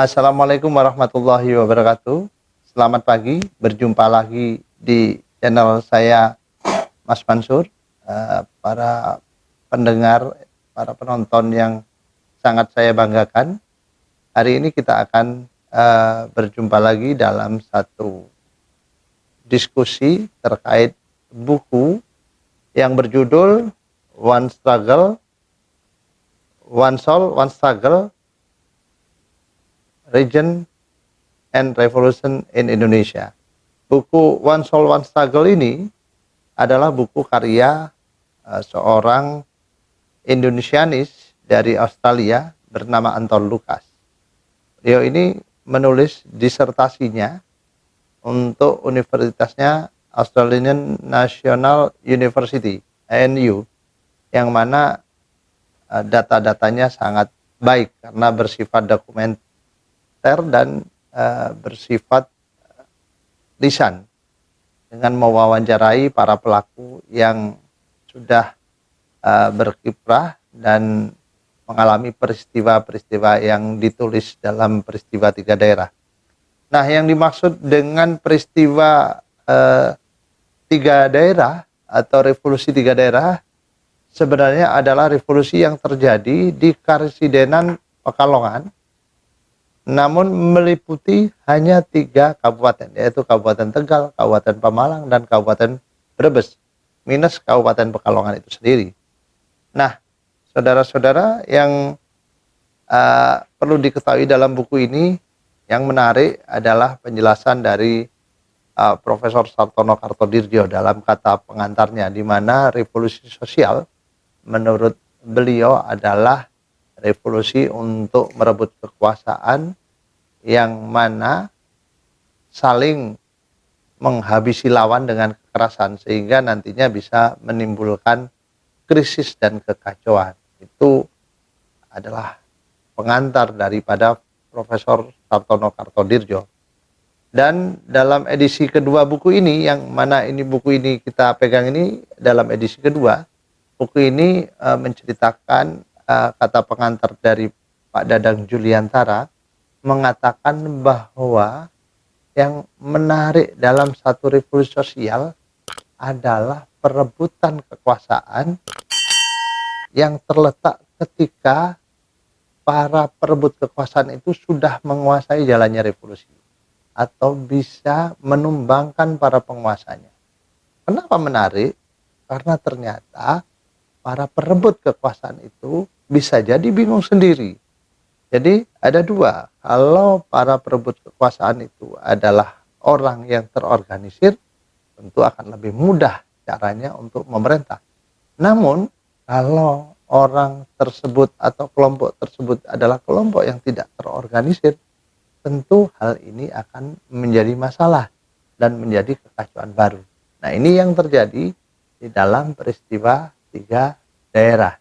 Assalamualaikum warahmatullahi wabarakatuh. Selamat pagi, berjumpa lagi di channel saya Mas Mansur. Para pendengar, para penonton yang sangat saya banggakan. Hari ini kita akan berjumpa lagi dalam satu diskusi terkait buku yang berjudul One Struggle, One Soul, One Struggle, Region and Revolution in Indonesia. Buku One Soul One Struggle ini adalah buku karya seorang Indonesianis dari Australia bernama Anton Lucas. Beliau ini menulis disertasinya untuk universitasnya Australian National University (ANU), yang mana data-datanya sangat baik karena bersifat dokumenter dan bersifat lisan, dengan mewawancarai para pelaku yang sudah berkiprah dan mengalami peristiwa-peristiwa yang ditulis dalam peristiwa tiga daerah. Nah, yang dimaksud dengan peristiwa tiga daerah atau revolusi tiga daerah sebenarnya adalah revolusi yang terjadi di Karesidenan Pekalongan, namun meliputi hanya 3 kabupaten, yaitu Kabupaten Tegal, Kabupaten Pemalang, dan Kabupaten Brebes, minus Kabupaten Pekalongan itu sendiri. Nah, saudara-saudara, yang perlu diketahui dalam buku ini, yang menarik adalah penjelasan dari Profesor Sartono Kartodirjo dalam kata pengantarnya, di mana revolusi sosial menurut beliau adalah revolusi untuk merebut kekuasaan yang mana saling menghabisi lawan dengan kekerasan sehingga nantinya bisa menimbulkan krisis dan kekacauan. Itu adalah pengantar daripada Profesor Sartono Kartodirjo. Dan dalam edisi kedua buku ini, yang mana ini buku ini kita pegang ini dalam edisi kedua, buku ini menceritakan kata pengantar dari Pak Dadang Juliantara, mengatakan bahwa yang menarik dalam satu revolusi sosial adalah perebutan kekuasaan yang terletak ketika para perebut kekuasaan itu sudah menguasai jalannya revolusi atau bisa menumbangkan para penguasanya. Kenapa menarik? Karena ternyata para perebut kekuasaan itu bisa jadi bingung sendiri. Jadi ada dua, kalau para perebut kekuasaan itu adalah orang yang terorganisir, tentu akan lebih mudah caranya untuk memerintah. Namun kalau orang tersebut atau kelompok tersebut adalah kelompok yang tidak terorganisir, tentu hal ini akan menjadi masalah dan menjadi kekacauan baru. Nah, ini yang terjadi di dalam peristiwa tiga daerah.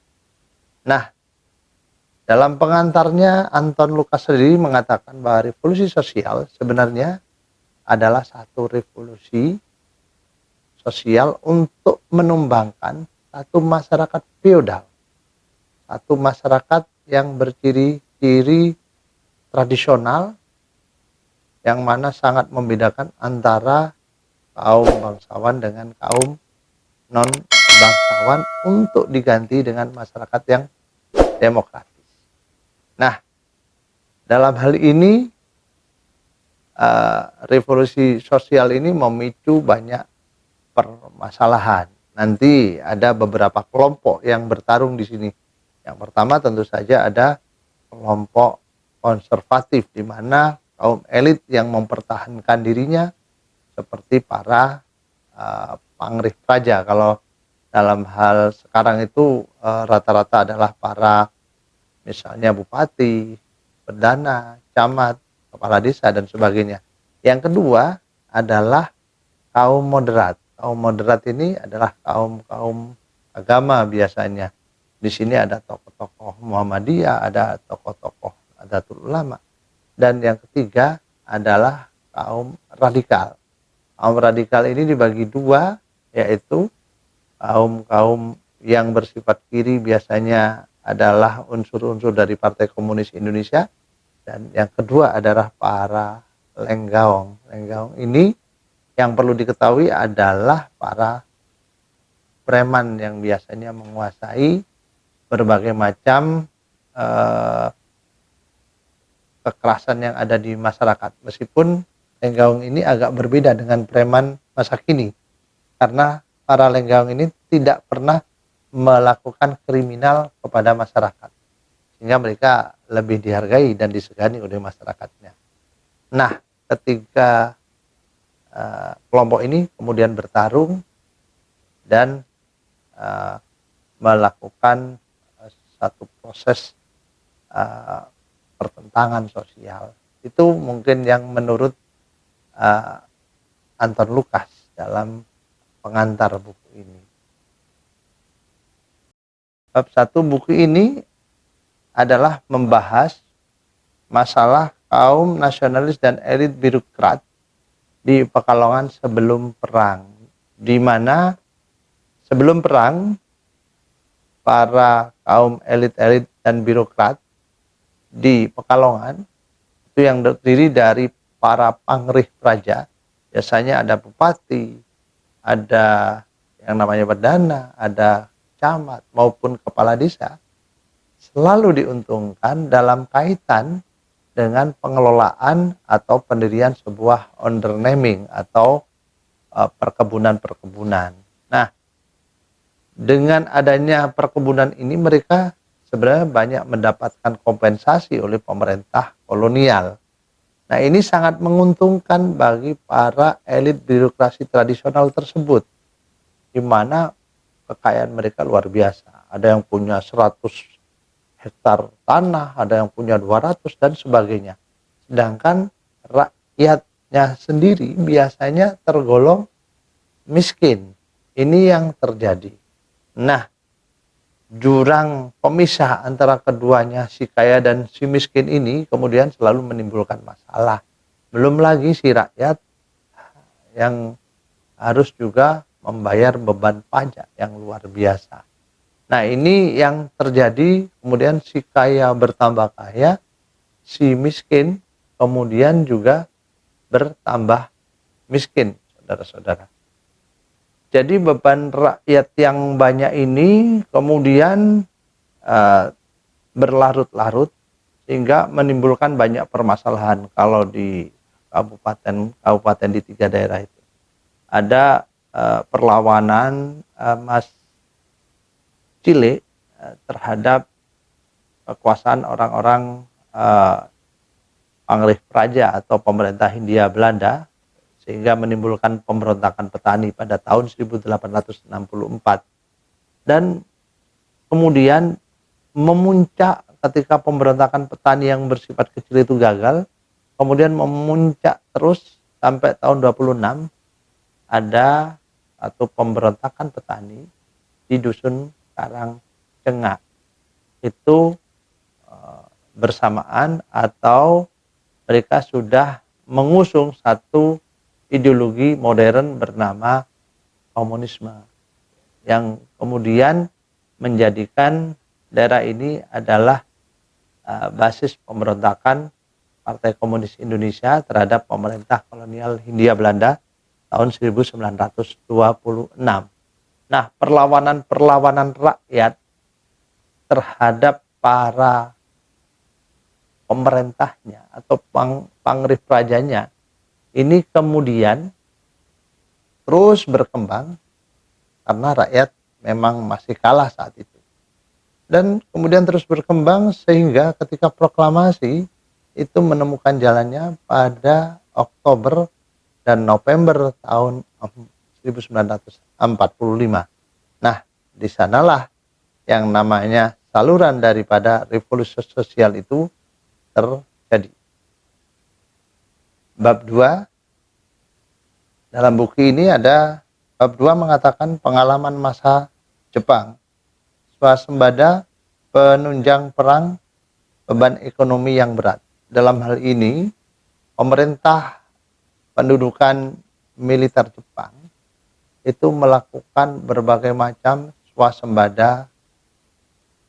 Nah, dalam pengantarnya Anton Lucas sendiri mengatakan bahwa revolusi sosial sebenarnya adalah satu revolusi sosial untuk menumbangkan satu masyarakat feodal, satu masyarakat yang berciri-ciri tradisional, yang mana sangat membedakan antara kaum bangsawan dengan kaum non bangsawan, untuk diganti dengan masyarakat yang demokratis. Nah, dalam hal ini revolusi sosial ini memicu banyak permasalahan. Nanti ada beberapa kelompok yang bertarung di sini. Yang pertama tentu saja ada kelompok konservatif, di mana kaum elit yang mempertahankan dirinya seperti para pangrih praja. Kalau dalam hal sekarang itu rata-rata adalah para, misalnya bupati, perdana, camat, kepala desa, dan sebagainya. Yang kedua adalah kaum moderat. Kaum moderat ini adalah kaum agama biasanya. Di sini ada tokoh-tokoh Muhammadiyah, ada tokoh-tokoh Nahdlatul Ulama. Dan yang ketiga adalah kaum radikal. Kaum radikal ini dibagi dua, yaitu kaum yang bersifat kiri biasanya adalah unsur-unsur dari Partai Komunis Indonesia, dan yang kedua adalah para Lenggaong. Lenggaong ini yang perlu diketahui adalah para preman yang biasanya menguasai berbagai macam eh, kekerasan yang ada di masyarakat. Meskipun Lenggaong ini agak berbeda dengan preman masa kini, karena para Lenggaong ini tidak pernah melakukan kriminal kepada masyarakat, sehingga mereka lebih dihargai dan disegani oleh masyarakatnya. Nah, ketika kelompok ini kemudian bertarung dan melakukan satu proses pertentangan sosial, itu mungkin yang menurut Anton Lukas dalam pengantar buku ini. Bab 1 buku ini adalah membahas masalah kaum nasionalis dan elit birokrat di Pekalongan sebelum perang, di mana sebelum perang para kaum elit-elit dan birokrat di Pekalongan itu yang terdiri dari para pangrih praja, biasanya ada bupati, ada yang namanya perdana, ada camat maupun kepala desa, selalu diuntungkan dalam kaitan dengan pengelolaan atau pendirian sebuah ondernaming atau perkebunan-perkebunan. Nah, dengan adanya perkebunan ini mereka sebenarnya banyak mendapatkan kompensasi oleh pemerintah kolonial. Nah, ini sangat menguntungkan bagi para elit birokrasi tradisional tersebut, di mana kekayaan mereka luar biasa. Ada yang punya 100 hektar tanah, ada yang punya 200 dan sebagainya. Sedangkan rakyatnya sendiri biasanya tergolong miskin. Ini yang terjadi. Nah, jurang pemisah antara keduanya, si kaya dan si miskin ini, kemudian selalu menimbulkan masalah. Belum lagi si rakyat yang harus juga membayar beban pajak yang luar biasa. Nah, ini yang terjadi, kemudian si kaya bertambah kaya, si miskin kemudian juga bertambah miskin, saudara-saudara. Jadi beban rakyat yang banyak ini kemudian berlarut-larut sehingga menimbulkan banyak permasalahan. Kalau di kabupaten di 3 daerah itu ada perlawanan Mas Cile terhadap kekuasaan orang-orang pangrih praja atau pemerintah Hindia Belanda, sehingga menimbulkan pemberontakan petani pada tahun 1864 dan kemudian memuncak ketika pemberontakan petani yang bersifat kecil itu gagal, kemudian memuncak terus sampai tahun 26 ada satu pemberontakan petani di dusun Karangcengak. Itu bersamaan atau mereka sudah mengusung satu ideologi modern bernama komunisme yang kemudian menjadikan daerah ini adalah basis pemberontakan Partai Komunis Indonesia terhadap pemerintah kolonial Hindia Belanda tahun 1926. Nah, perlawanan-perlawanan rakyat terhadap para pemerintahnya atau pangrih prajanya ini kemudian terus berkembang karena rakyat memang masih kalah saat itu. Dan kemudian terus berkembang sehingga ketika proklamasi itu menemukan jalannya pada Oktober dan November tahun 1945. Nah, di sanalah yang namanya saluran daripada revolusi sosial itu terjadi. Bab 2 dalam buku ini ada bab 2 mengatakan pengalaman masa Jepang, swasembada, penunjang perang, beban ekonomi yang berat. Dalam hal ini pemerintah pendudukan militer Jepang itu melakukan berbagai macam swasembada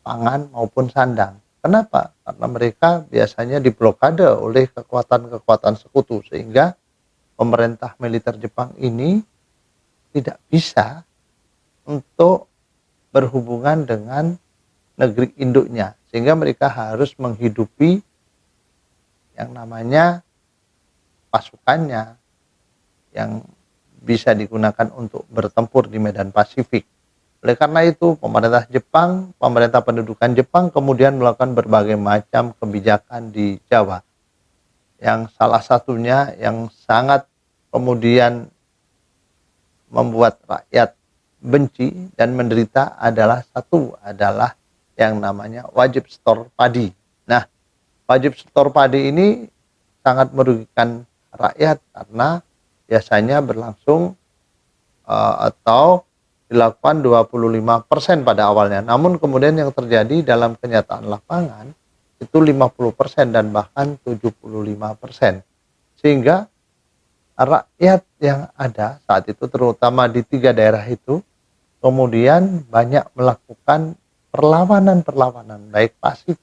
pangan maupun sandang. Kenapa? Karena mereka biasanya diblokade oleh kekuatan-kekuatan sekutu, sehingga pemerintah militer Jepang ini tidak bisa untuk berhubungan dengan negeri induknya, sehingga mereka harus menghidupi yang namanya pasukannya yang bisa digunakan untuk bertempur di medan Pasifik. Oleh karena itu, pemerintah pendudukan Jepang kemudian melakukan berbagai macam kebijakan di Jawa. Yang salah satunya yang sangat kemudian membuat rakyat benci dan menderita adalah yang namanya wajib setor padi. Nah, wajib setor padi ini sangat merugikan rakyat karena biasanya berlangsung atau dilakukan 25% pada awalnya. Namun kemudian yang terjadi dalam kenyataan lapangan itu 50% dan bahkan 75%. Sehingga rakyat yang ada saat itu terutama di 3 daerah itu kemudian banyak melakukan perlawanan-perlawanan baik pasif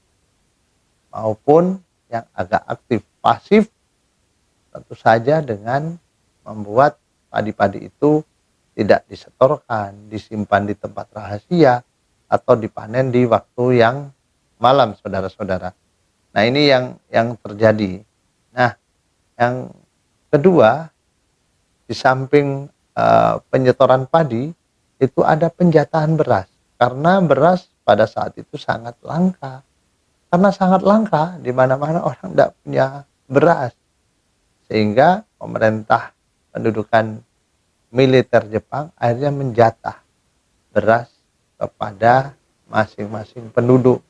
maupun yang agak aktif. Pasif tentu saja dengan membuat padi-padi itu tidak disetorkan, disimpan di tempat rahasia, atau dipanen di waktu yang malam, saudara-saudara. Nah, ini yang terjadi. Nah, yang kedua, di samping penyetoran padi, itu ada penjatahan beras. Karena beras pada saat itu sangat langka. Karena sangat langka, di mana-mana orang tidak punya beras. Sehingga pemerintah pendudukan militer Jepang akhirnya menjatah beras kepada masing-masing penduduk,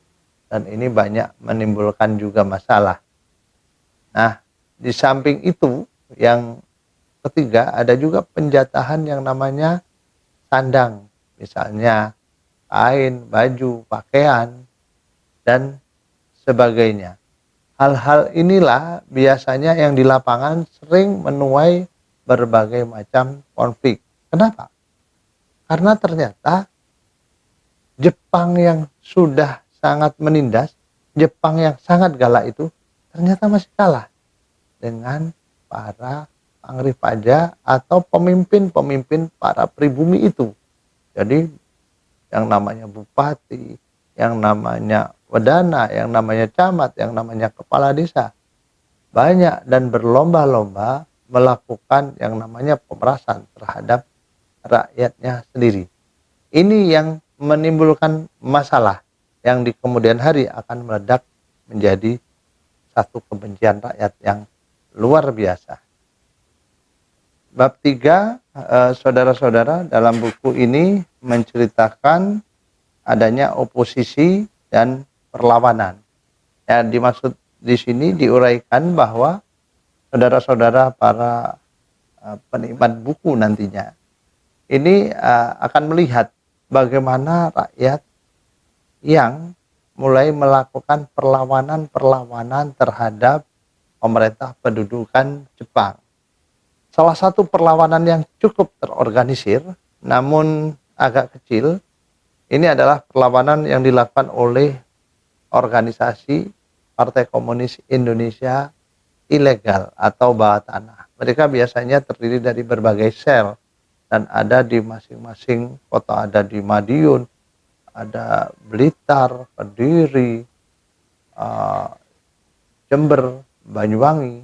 dan ini banyak menimbulkan juga masalah. Nah, di samping itu yang ketiga ada juga penjatahan yang namanya sandang, misalnya kain, baju, pakaian, dan sebagainya. Hal-hal inilah biasanya yang di lapangan sering menuai berbagai macam konflik. Kenapa? Karena ternyata Jepang yang sudah sangat menindas, Jepang yang sangat galak itu ternyata masih kalah dengan para pangripaja atau pemimpin-pemimpin para pribumi itu. Jadi yang namanya bupati, yang namanya wedana, yang namanya camat, yang namanya kepala desa, banyak dan berlomba-lomba melakukan yang namanya pemerasan terhadap rakyatnya sendiri. Ini yang menimbulkan masalah yang di kemudian hari akan meledak menjadi satu kebencian rakyat yang luar biasa. Bab 3, saudara-saudara, dalam buku ini menceritakan adanya oposisi dan perlawanan. Ya, dimaksud di sini diuraikan bahwa saudara-saudara para penikmat buku nantinya ini akan melihat bagaimana rakyat yang mulai melakukan perlawanan-perlawanan terhadap pemerintah pendudukan Jepang. Salah satu perlawanan yang cukup terorganisir namun agak kecil ini adalah perlawanan yang dilakukan oleh organisasi Partai Komunis Indonesia ilegal atau bawah tanah. Mereka biasanya terdiri dari berbagai sel dan ada di masing-masing kota, ada di Madiun, ada Blitar, Kediri, Jember, Banyuwangi,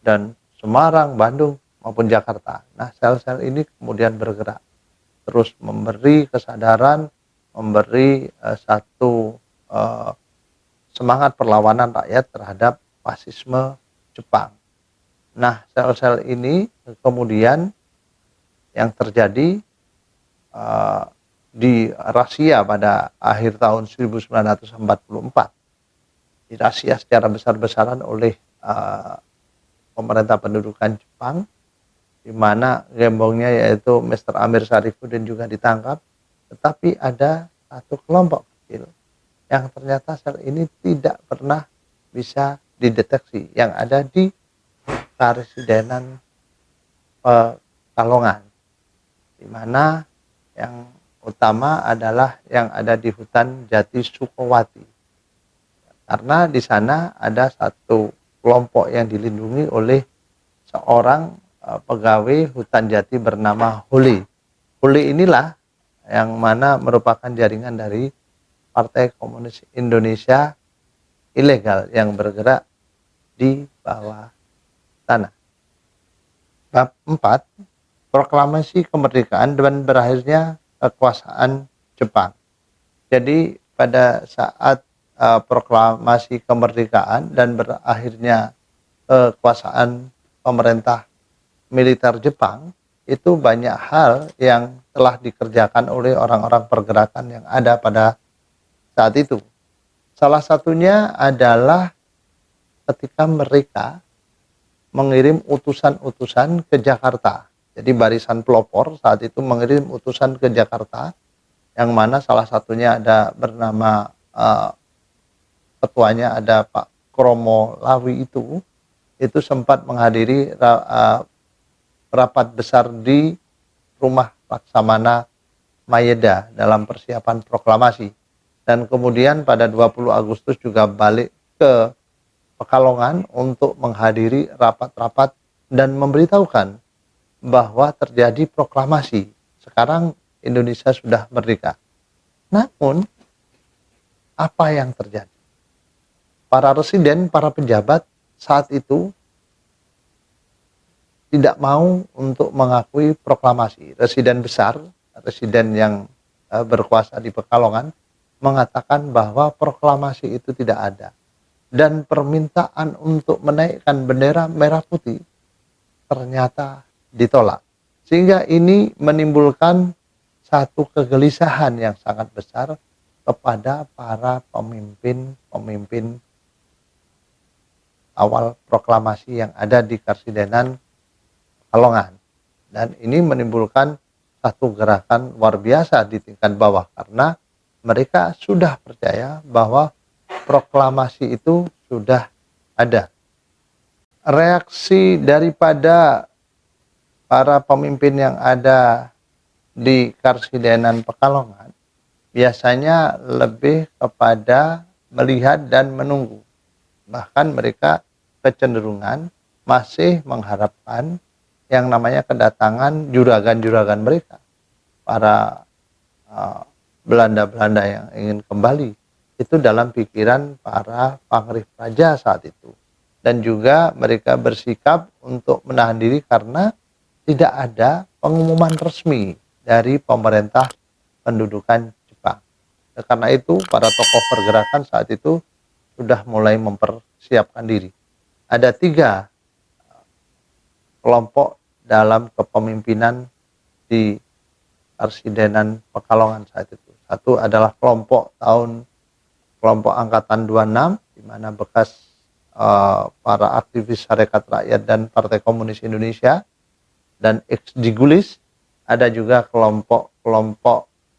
dan Semarang, Bandung, maupun Jakarta. Nah, sel-sel ini kemudian bergerak terus memberi kesadaran, memberi satu semangat perlawanan rakyat terhadap fasisme Jepang. Nah, sel-sel ini kemudian yang terjadi di razia pada akhir tahun 1944. Dirazia secara besar-besaran oleh pemerintah pendudukan Jepang, di mana gembongnya yaitu Mr. Amir Syarifuddin juga ditangkap, tetapi ada satu kelompok kecil yang ternyata sel ini tidak pernah bisa dideteksi, yang ada di Karesidenan Pekalongan, di mana yang utama adalah yang ada di hutan Jati Sukowati. karena di sana ada satu kelompok yang dilindungi oleh seorang pegawai hutan jati bernama Huli. Huli inilah yang mana merupakan jaringan dari Partai Komunis Indonesia ilegal yang bergerak di bawah tanah. Bab 4, proklamasi kemerdekaan dan berakhirnya kekuasaan Jepang. Jadi pada saat proklamasi kemerdekaan dan berakhirnya kekuasaan pemerintah militer Jepang, itu banyak hal yang telah dikerjakan oleh orang-orang pergerakan yang ada pada saat itu. Salah satunya adalah ketika mereka mengirim utusan-utusan ke Jakarta. Jadi barisan pelopor saat itu mengirim utusan ke Jakarta, yang mana salah satunya ada bernama ketuanya ada Pak Kromo Lawi, itu sempat menghadiri rapat besar di rumah Laksamana Maeda dalam persiapan proklamasi. Dan kemudian pada 20 Agustus juga balik ke Pekalongan untuk menghadiri rapat-rapat dan memberitahukan bahwa terjadi proklamasi. Sekarang Indonesia sudah merdeka. Namun, apa yang terjadi? Para residen, para pejabat saat itu tidak mau untuk mengakui proklamasi. Residen besar, residen yang berkuasa di Pekalongan, mengatakan bahwa proklamasi itu tidak ada. Dan permintaan untuk menaikkan bendera merah putih ternyata ditolak. Sehingga ini menimbulkan satu kegelisahan yang sangat besar kepada para pemimpin awal proklamasi yang ada di Karsidenan Pekalongan. Dan ini menimbulkan satu gerakan luar biasa di tingkat bawah, karena mereka sudah percaya bahwa proklamasi itu sudah ada. Reaksi daripada para pemimpin yang ada di Karsidenan Pekalongan biasanya lebih kepada melihat dan menunggu. Bahkan mereka kecenderungan masih mengharapkan yang namanya kedatangan juragan-juragan mereka, para Belanda-Belanda yang ingin kembali. Itu dalam pikiran para Pangrih Praja saat itu. Dan juga mereka bersikap untuk menahan diri karena tidak ada pengumuman resmi dari pemerintah pendudukan Jepang. Karena itu para tokoh pergerakan saat itu sudah mulai mempersiapkan diri. Ada 3 kelompok dalam kepemimpinan di Karsidenan Pekalongan saat itu. Satu adalah kelompok angkatan 26, di mana bekas para aktivis Sarekat Rakyat dan Partai Komunis Indonesia dan ex-Digulis. Ada juga kelompok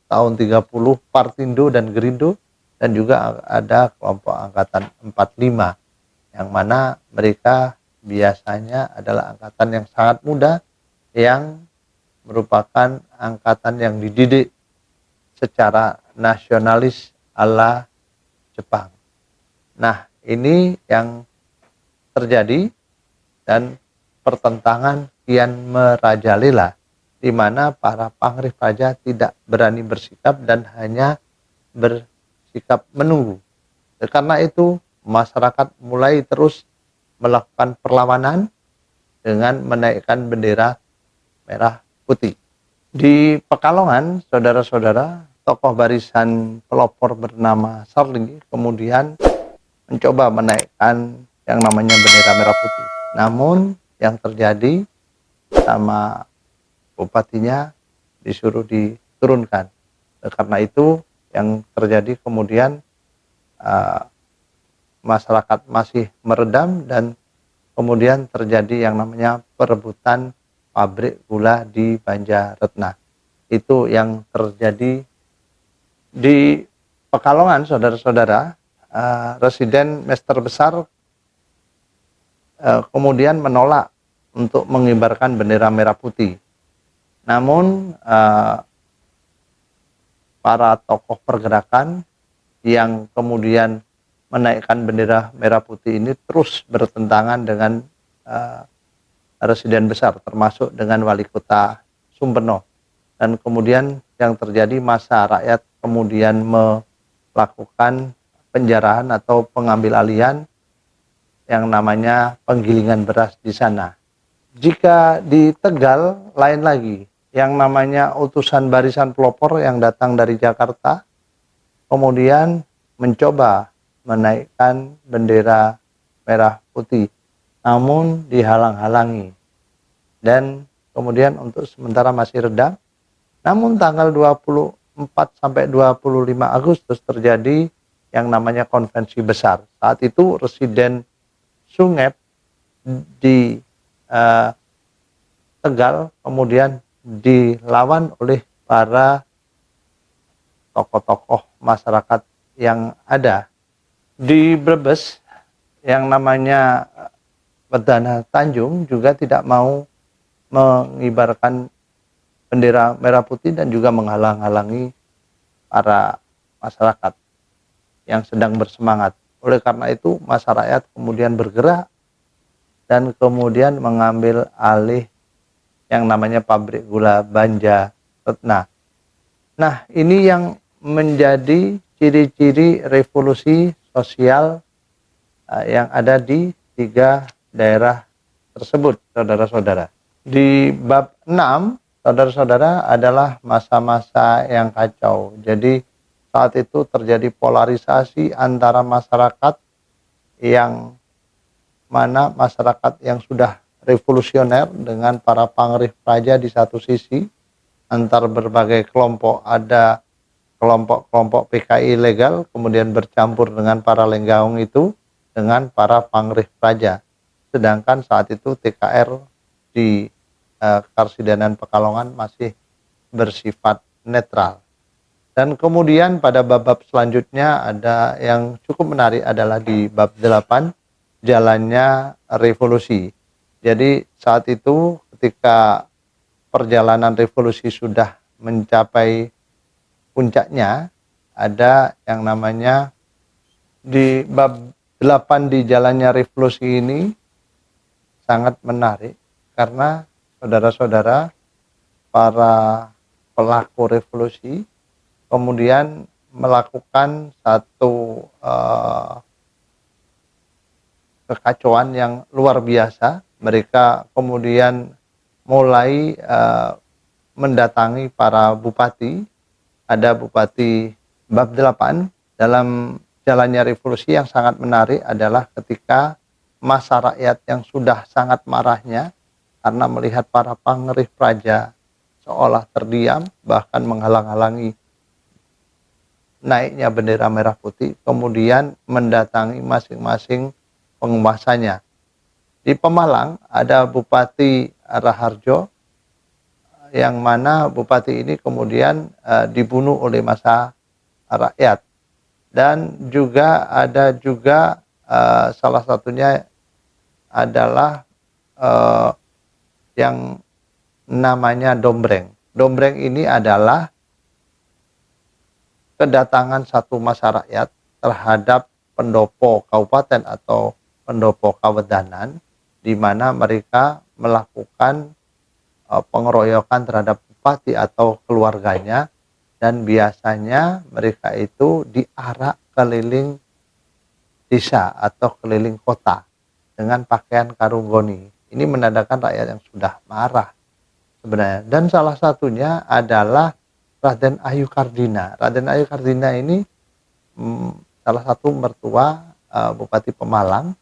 tahun 30 Partindo dan Gerindo, dan juga ada kelompok angkatan 45 yang mana mereka biasanya adalah angkatan yang sangat muda, yang merupakan angkatan yang dididik secara nasionalis ala Jepang. Nah, ini yang terjadi, dan pertentangan kian merajalela, di mana para Pangrih Praja tidak berani bersikap dan hanya bersikap menunggu. Karena itu masyarakat mulai terus melakukan perlawanan dengan menaikkan bendera merah putih. Di Pekalongan, saudara-saudara, tokoh barisan pelopor bernama Sarli kemudian mencoba menaikkan yang namanya bendera merah putih. Namun yang terjadi sama bupatinya disuruh diturunkan. Karena itu yang terjadi kemudian masyarakat masih meredam, dan kemudian terjadi yang namanya perebutan pabrik gula di Banjaretna. Itu yang terjadi di Pekalongan, saudara-saudara. Residen Mester Besar kemudian menolak untuk mengibarkan bendera merah putih. Namun para tokoh pergerakan yang kemudian menaikkan bendera merah putih ini terus bertentangan dengan residen besar, termasuk dengan wali kota Sumpeno. Dan kemudian yang terjadi, masa rakyat kemudian melakukan penjarahan atau pengambil alihan yang namanya penggilingan beras di sana. Jika di Tegal lain lagi, yang namanya utusan barisan pelopor yang datang dari Jakarta kemudian mencoba menaikkan bendera merah putih, namun dihalang-halangi. Dan kemudian untuk sementara masih redam, namun tanggal 24 sampai 25 Agustus terjadi yang namanya konvensi besar. Saat itu residen Sungep di Tegal kemudian dilawan oleh para tokoh-tokoh masyarakat yang ada. Di Brebes yang namanya Perdana Tanjung juga tidak mau mengibarkan bendera merah putih dan juga menghalang-halangi para masyarakat yang sedang bersemangat. Oleh karena itu masyarakat kemudian bergerak dan kemudian mengambil alih yang namanya pabrik gula Banja Retna. Nah, ini yang menjadi ciri-ciri revolusi sosial yang ada di 3 daerah tersebut, saudara-saudara. Di bab 6, saudara-saudara, adalah masa-masa yang kacau. Jadi saat itu terjadi polarisasi antara masyarakat yang mana masyarakat yang sudah revolusioner dengan para pangrih praja di satu sisi, antar berbagai kelompok, ada kelompok-kelompok PKI ilegal kemudian bercampur dengan para lenggaung itu dengan para pangrih praja. Sedangkan saat itu TKR di Karsidenan Pekalongan masih bersifat netral. Dan kemudian pada bab-bab selanjutnya ada yang cukup menarik adalah di bab 8, jalannya revolusi. Jadi saat itu ketika perjalanan revolusi sudah mencapai puncaknya, ada yang namanya di bab 8 di jalannya revolusi ini sangat menarik karena saudara-saudara, para pelaku revolusi kemudian melakukan satu kekacauan yang luar biasa. Mereka kemudian mulai mendatangi para bupati. Ada bupati bab 8 dalam jalannya revolusi. Yang sangat menarik adalah ketika masa rakyat yang sudah sangat marahnya karena melihat para pangrih praja seolah terdiam bahkan menghalang-halangi naiknya bendera merah putih, kemudian mendatangi masing-masing penguasanya. Di Pemalang ada Bupati Raharjo, yang mana bupati ini kemudian dibunuh oleh massa rakyat. Dan juga ada juga salah satunya adalah yang namanya Dombreng. Dombreng ini adalah kedatangan satu massa rakyat terhadap pendopo kabupaten atau pendopo kawedanan, di mana mereka melakukan pengeroyokan terhadap bupati atau keluarganya, dan biasanya mereka itu diarak keliling desa atau keliling kota dengan pakaian karunggoni. Ini menandakan rakyat yang sudah marah sebenarnya. Dan salah satunya adalah Raden Ayu Kardina. Raden Ayu Kardina ini salah satu mertua Bupati Pemalang,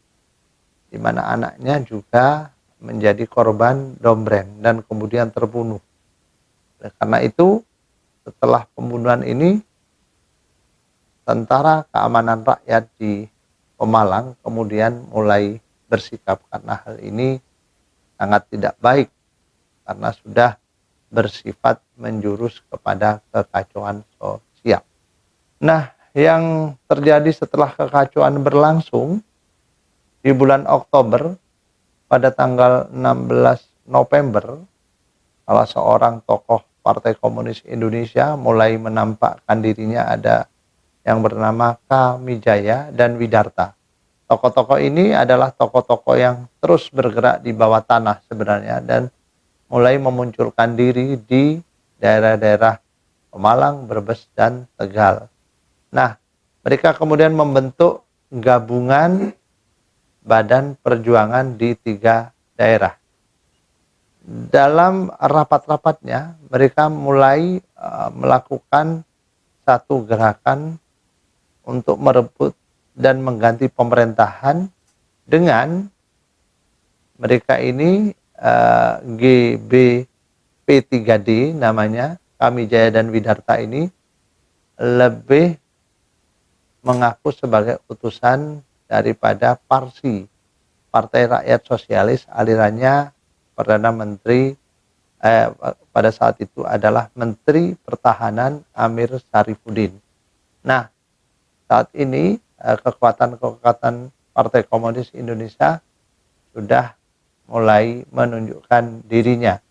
di mana anaknya juga menjadi korban Dombreng dan kemudian terbunuh. Karena itu setelah pembunuhan ini, tentara keamanan rakyat di Pemalang kemudian mulai bersikap karena hal ini sangat tidak baik karena sudah bersifat menjurus kepada kekacauan sosial. Nah, yang terjadi setelah kekacauan berlangsung di bulan Oktober, pada tanggal 16 November, salah seorang tokoh Partai Komunis Indonesia mulai menampakkan dirinya ada yang bernama Kamijaya dan Widarta. Tokoh-tokoh ini adalah tokoh-tokoh yang terus bergerak di bawah tanah sebenarnya dan mulai memunculkan diri di daerah-daerah Pemalang, Brebes, dan Tegal. Nah, mereka kemudian membentuk gabungan Badan Perjuangan di 3 daerah. Dalam rapat-rapatnya, mereka mulai melakukan satu gerakan untuk merebut dan mengganti pemerintahan dengan mereka ini GBP3D namanya, Kamijaya dan Widarta ini lebih mengaku sebagai utusan daripada Parsi, Partai Rakyat Sosialis, alirannya Perdana Menteri pada saat itu adalah Menteri Pertahanan Amir Syarifuddin. Nah, saat ini kekuatan-kekuatan Partai Komunis Indonesia sudah mulai menunjukkan dirinya.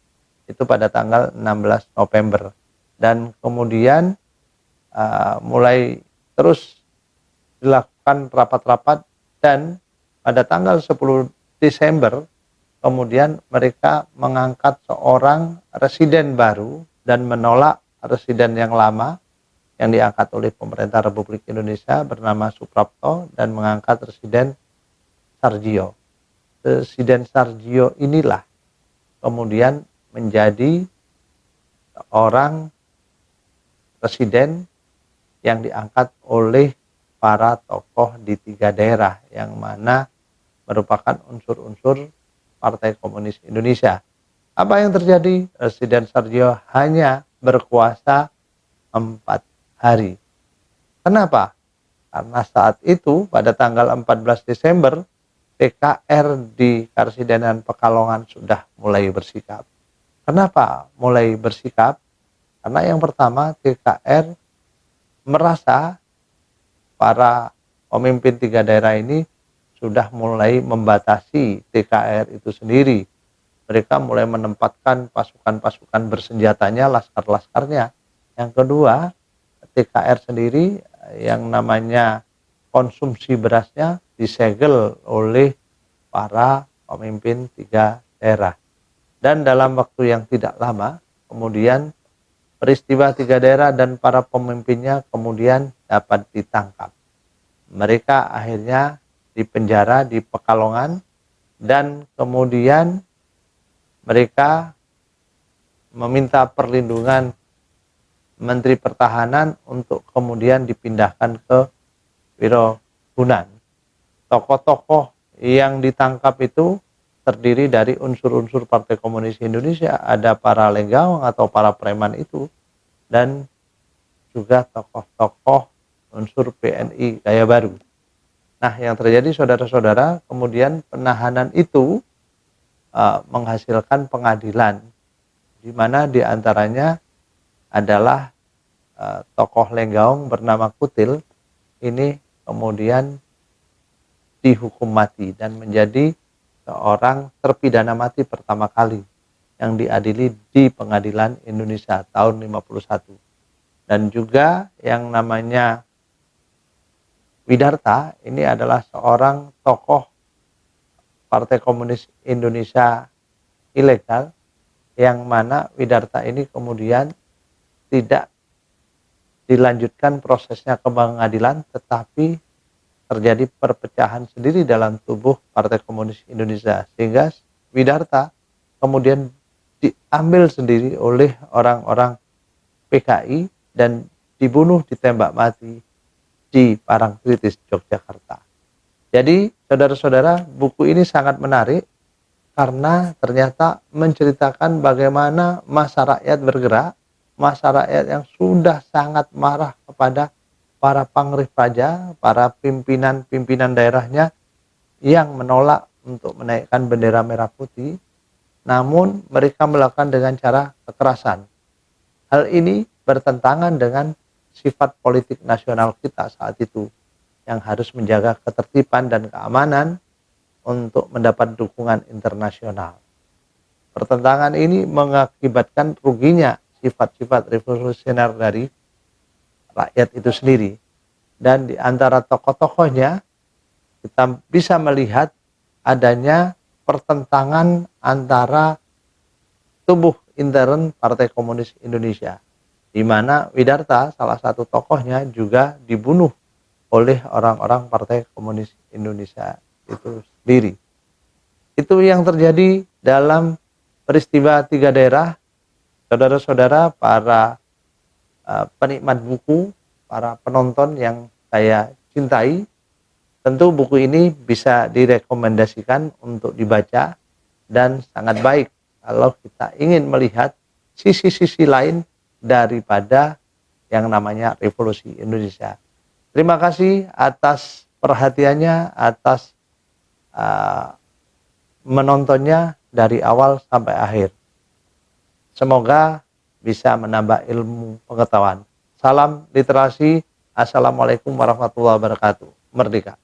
Itu pada tanggal 16 November. Dan kemudian mulai terus dilakukan rapat-rapat dan pada tanggal 10 Desember kemudian mereka mengangkat seorang residen baru dan menolak residen yang lama yang diangkat oleh pemerintah Republik Indonesia bernama Suprapto dan mengangkat residen Sarjio. Residen Sarjio inilah kemudian menjadi seorang residen yang diangkat oleh para tokoh di 3 daerah yang mana merupakan unsur-unsur Partai Komunis Indonesia. Apa yang terjadi? Residen Sarjio hanya berkuasa 4 hari. Kenapa? Karena saat itu pada tanggal 14 Desember TKR di Karsidenan Pekalongan sudah mulai bersikap. Kenapa mulai bersikap? Karena yang pertama TKR merasa para pemimpin 3 daerah ini sudah mulai membatasi TKR itu sendiri. Mereka mulai menempatkan pasukan-pasukan bersenjatanya, laskar-laskarnya. Yang kedua, TKR sendiri yang namanya konsumsi berasnya disegel oleh para pemimpin 3 daerah. Dan dalam waktu yang tidak lama, kemudian peristiwa 3 daerah dan para pemimpinnya kemudian dapat ditangkap. Mereka akhirnya dipenjara di Pekalongan dan kemudian mereka meminta perlindungan Menteri Pertahanan untuk kemudian dipindahkan ke Wirogunan. Tokoh-tokoh yang ditangkap itu terdiri dari unsur-unsur Partai Komunis Indonesia, ada para lenggawang atau para preman itu, dan juga tokoh-tokoh unsur PNI Gaya Baru. Nah, yang terjadi saudara-saudara, kemudian penahanan itu menghasilkan pengadilan, di mana diantaranya adalah tokoh Lenggaung bernama Kutil, ini kemudian dihukum mati dan menjadi seorang terpidana mati pertama kali yang diadili di Pengadilan Indonesia tahun 51. Dan juga yang namanya Widarta ini adalah seorang tokoh Partai Komunis Indonesia ilegal yang mana Widarta ini kemudian tidak dilanjutkan prosesnya ke pengadilan, tetapi terjadi perpecahan sendiri dalam tubuh Partai Komunis Indonesia sehingga Widarta kemudian diambil sendiri oleh orang-orang PKI dan dibunuh, ditembak mati di Parangtritis, Yogyakarta. Jadi saudara-saudara, buku ini sangat menarik karena ternyata menceritakan bagaimana masa rakyat bergerak, masa rakyat yang sudah sangat marah kepada para pangrih praja, para pimpinan-pimpinan daerahnya yang menolak untuk menaikkan bendera merah putih, namun mereka melakukan dengan cara kekerasan. Hal ini bertentangan dengan sifat politik nasional kita saat itu yang harus menjaga ketertiban dan keamanan untuk mendapat dukungan internasional. Pertentangan ini mengakibatkan ruginya sifat-sifat revolusioner dari rakyat itu sendiri. dan di antara tokoh-tokohnya kita bisa melihat adanya pertentangan antara tubuh intern Partai Komunis Indonesia, di mana Widarta salah satu tokohnya juga dibunuh oleh orang-orang Partai Komunis Indonesia itu sendiri. Itu yang terjadi dalam peristiwa tiga daerah. Saudara-saudara, para penikmat buku, para penonton yang saya cintai, tentu buku ini bisa direkomendasikan untuk dibaca dan sangat baik kalau kita ingin melihat sisi-sisi lain daripada yang namanya revolusi Indonesia. Terima kasih atas perhatiannya, atas menontonnya dari awal sampai akhir. Semoga bisa menambah ilmu pengetahuan. Salam literasi. Assalamualaikum warahmatullahi wabarakatuh. Merdeka.